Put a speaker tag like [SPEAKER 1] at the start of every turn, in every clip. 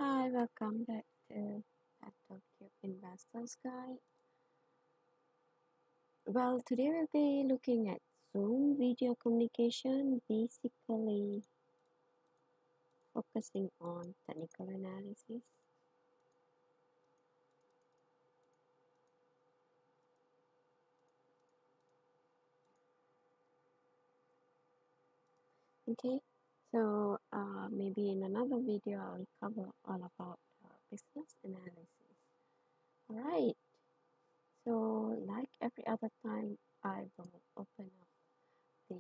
[SPEAKER 1] Hi, welcome back to 𝗂𝘃𝗲𝗿 Investors Guide. Well, today we'll be looking at Zoom video communication, basically focusing on technical analysis. Okay, so maybe in another video I'll cover all about business analysis. Alright, so like every other time, I will open up the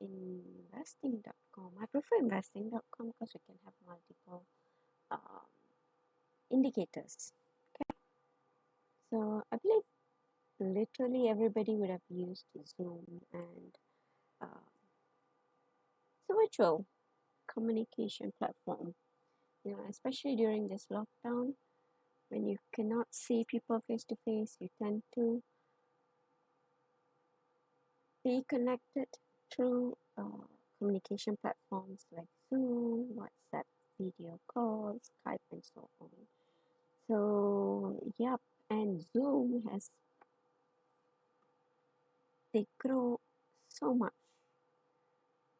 [SPEAKER 1] Investingcom. I prefer Investingcom because we can have multiple indicators. Okay, so I believe literally everybody would have used Zoom, and it's a virtual communication platform. Especially during this lockdown, when you cannot see people face to face, you tend to be connected through communication platforms like Zoom, WhatsApp, video calls, Skype, and so on. So, yep, and Zoom they grow so much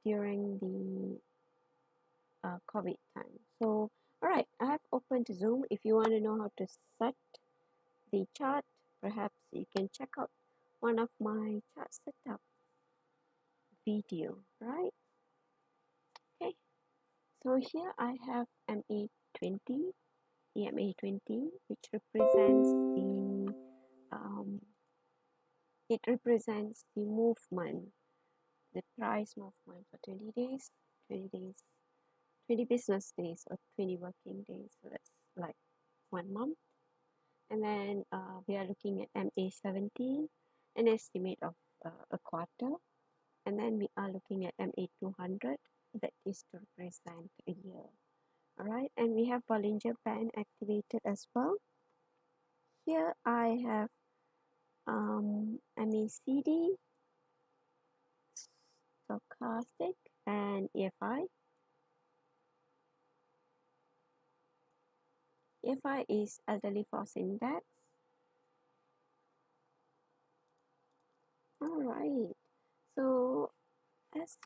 [SPEAKER 1] during the COVID time. So, alright, I have opened Zoom. If you want to know how to set the chart, perhaps you can check out one of my chart setup video, right? Okay, so here I have MA20, the MA20, which represents the movement, the price movement for 20 days, 20 business days, or 20 working days. So that's like 1 month. And then we are looking at MA17, an estimate of a quarter. And then we are looking at MA200, that is to represent a year. Alright, and we have Bollinger Band activated as well. Here I have MACD, stochastic, and EFI. EFI is elderly force index. Alright, so as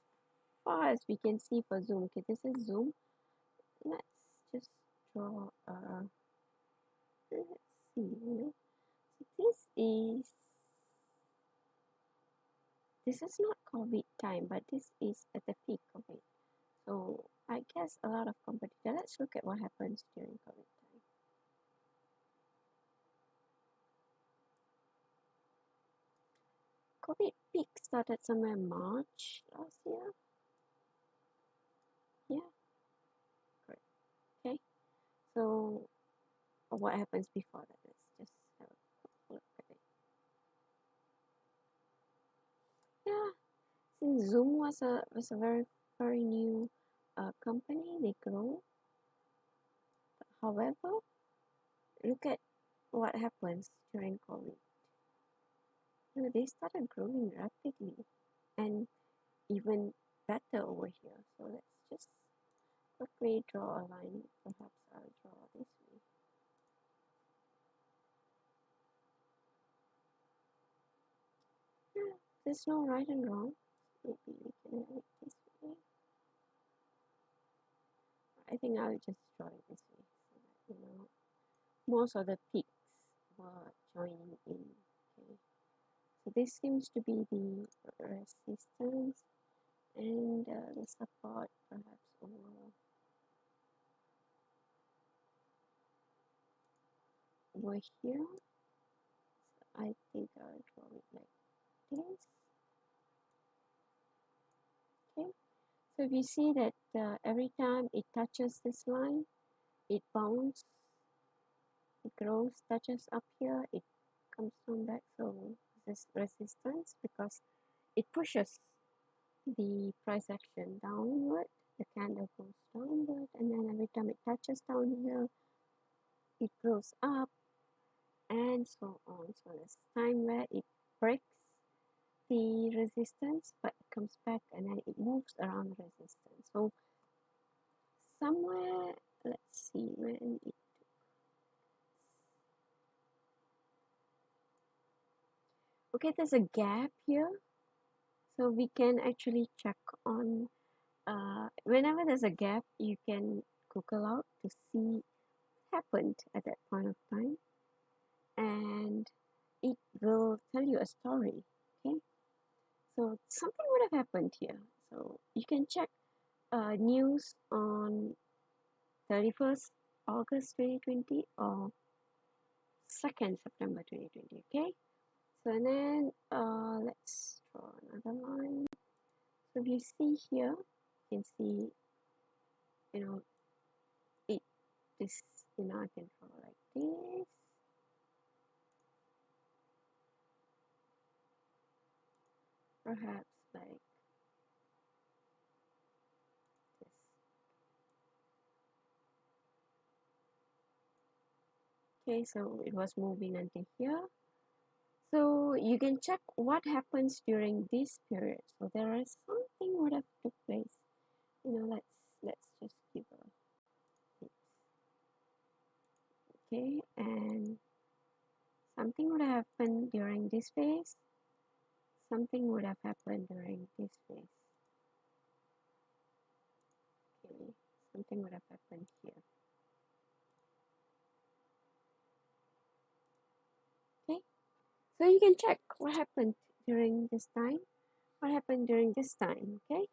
[SPEAKER 1] far as we can see for Zoom, okay, this is Zoom. Let's just draw let's see, so this is not COVID time, but this is at the peak of it. So I guess a lot of competitors, let's look at what happens during COVID time. COVID peak started somewhere in March last year. Yeah, correct. Okay, so what happens before that? Let's just have a quick look at it. Yeah, since Zoom was a very new company, they grow. However, look at what happens during COVID. They started growing rapidly and even better over here. So let's just quickly draw a line. Perhaps I'll draw this way. Yeah, there's no right and wrong. Maybe we can have it this way. I think I'll just draw it this way so that most of the peaks were joining in. Okay. So this seems to be the resistance and the support perhaps over here. So I think I'll draw it like this. Okay, so if you see that every time it touches this line, it bounces, it grows, touches up here, it comes down back. So this resistance, because it pushes the price action downward, the candle goes downward, and then every time it touches down here, it grows up, and so on. So there's time where it breaks the resistance, but it comes back and then it moves around the resistance. So somewhere let's see when it, okay, there's a gap here, so we can actually check on whenever there's a gap, you can Google out to see what happened at that point of time, and it will tell you a story. Okay, so something would have happened here. So you can check news on 31st August 2020 or 2nd September 2020. Okay, so and then let's draw another line. So if you see here, you can see, you know, it this, you know, I can draw like this. Perhaps like this. Okay, so it was moving until here. So you can check what happens during this period. So there is something would have took place. You know, let's just give a hint. Okay, and something would have happened during this phase. Something would have happened during this phase. Okay, something would have happened here. Okay, so you can check what happened during this time, what happened during this time. Okay,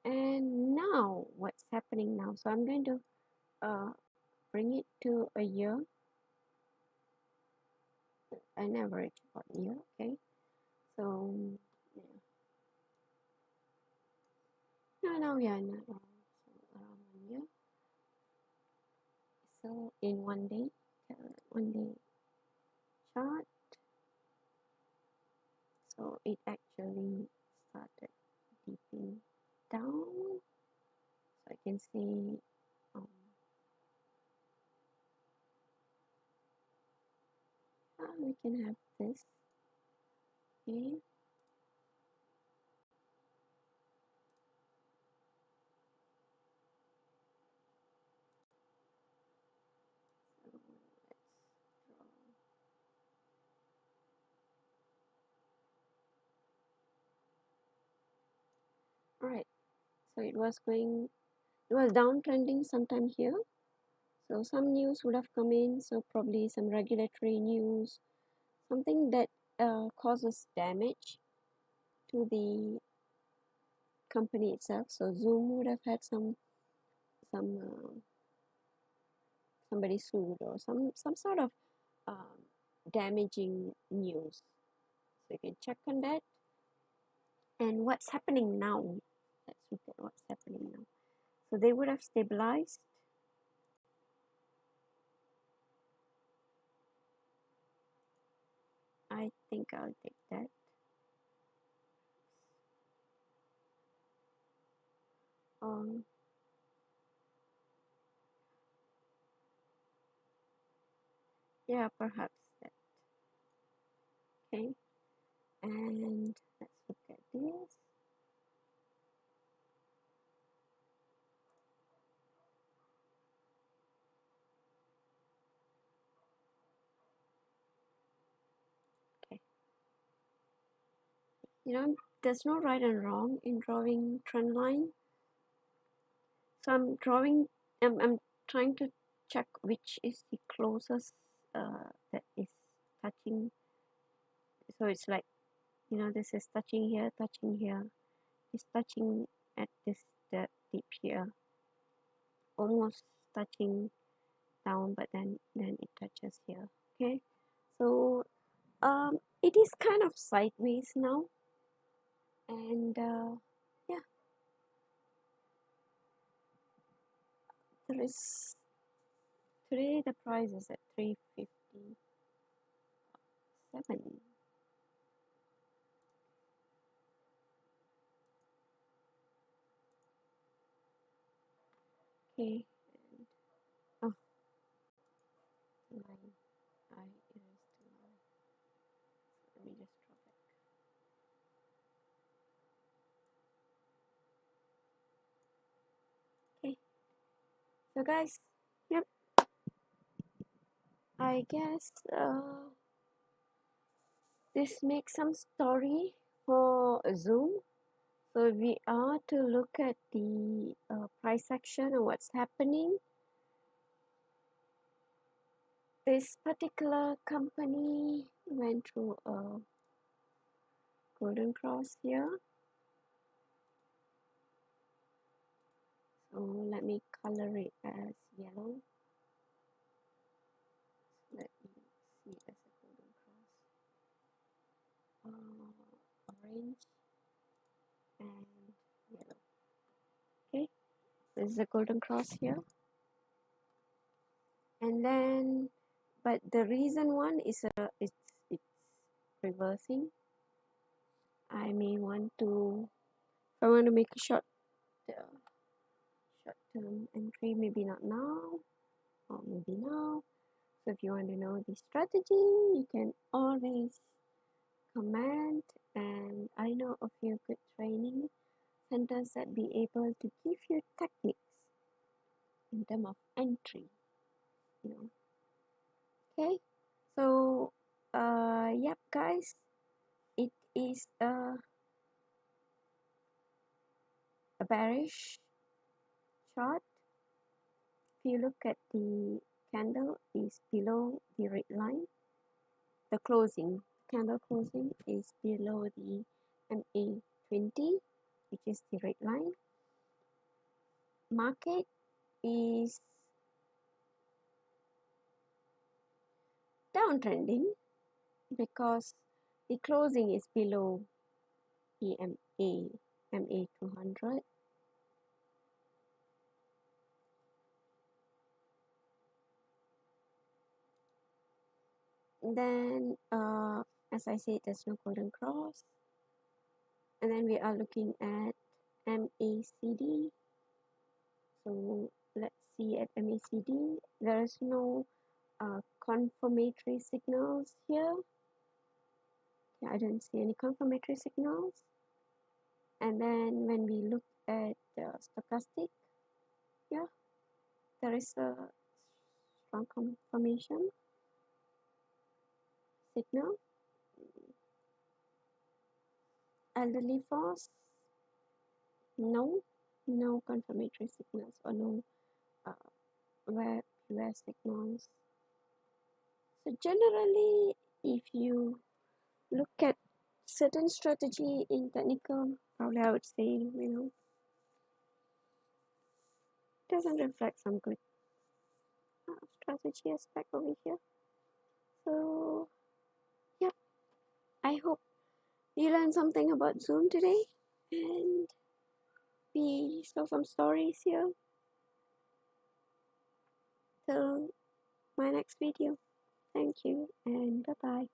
[SPEAKER 1] and now what's happening now? So I'm going to bring it to a year, an average about a year. Okay, so yeah, no, yeah, not wrong. So around 1 year. So in 1 day, 1 day chart. So it actually started dipping down. So I can see we can have this. Okay. So let's draw. All right. So it was downtrending sometime here. So some news would have come in. So probably some regulatory news, something that causes damage to the company itself. So Zoom would have had some somebody sued or some sort of damaging news. So you can check on that. And what's happening now? Let's look at what's happening now. So they would have stabilized. I think I'll take that. Yeah, perhaps that. Okay, and let's look at this. Okay, you know, there's no right and wrong in drawing trend line. So I'm trying to check which is the closest that is touching. So it's like, you know, this is touching here, it's touching at this deep here, almost touching down, but then it touches here. Okay, so it is kind of sideways now, and yeah, there is today the price is at 357. Okay, and oh, line, I erased the line. Let me just draw back. Okay, So guys, yep, I guess this makes some story for Zoom. So if we are to look at the price action and what's happening, this particular company went through a golden cross here. So let me color it as yellow. Let me see it as a golden cross. Orange and yellow. Okay, this is a golden cross here. And then, but the reason one is it's reversing. I may want to, if I want to make a short term entry, maybe not now, or maybe now. So if you want to know the strategy, you can always comment, and I know a few good training centers that be able to give you techniques in terms of entry, you know. Okay, so yep guys, it is a bearish chart. If you look at the candle is below the red line, the candle closing is below the MA20, which is the red line. Market is downtrending because the closing is below the MA200. Then as I said, there's no golden cross, and then we are looking at MACD. So let's see at MACD, there is no confirmatory signals here. Yeah, I don't see any confirmatory signals. And then when we look at stochastic, yeah, there is a strong confirmation signal. Elderly force, no confirmatory signals or no where signals. So generally, if you look at certain strategy in technical, probably I would say, you know, doesn't reflect some good strategy aspect over here. So yeah, I hope you learned something about Zoom today, and we saw some stories here. Till my next video, thank you and bye bye.